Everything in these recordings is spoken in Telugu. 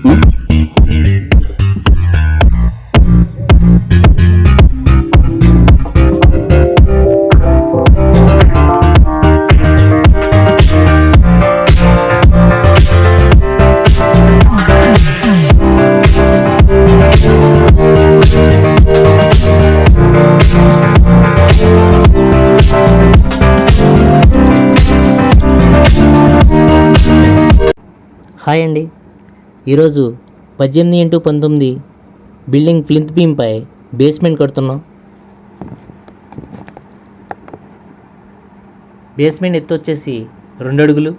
హాయ్ అండి, ఈరోజు 18x19 బిల్డింగ్ ప్లింత్ బీమ్పై బేస్మెంట్ కడుతున్నాం. బేస్మెంట్ ఎత్తు వచ్చేసి 2 అడుగులు.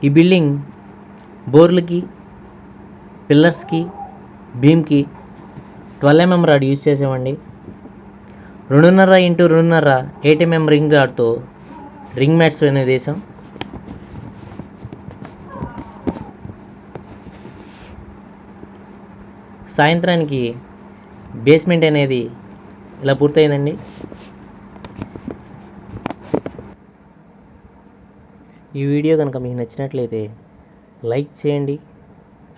ఈ బిల్డింగ్ బోర్లకి, పిల్లర్స్కి, బీమ్కి 12 mm రాడ్ యూజ్ చేసామండి. 2.5 x 2.5 8 mm రింగ్ రాడ్తో రింగ్ మ్యాట్స్ అనేది వేసాం. సాయంత్రానికి బేస్మెంట్ అనేది ఇలా పూర్తయిందండి. ఈ వీడియో కనుక మీకు నచ్చినట్లయితే లైక్ చేయండి,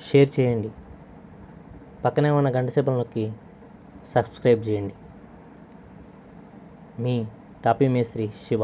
షేర్ చేయండి, పక్కనే ఉన్న గంట సింబల్ నొక్కి సబ్స్క్రైబ్ చేయండి. మీ టాపీ మేస్త్రి శివ.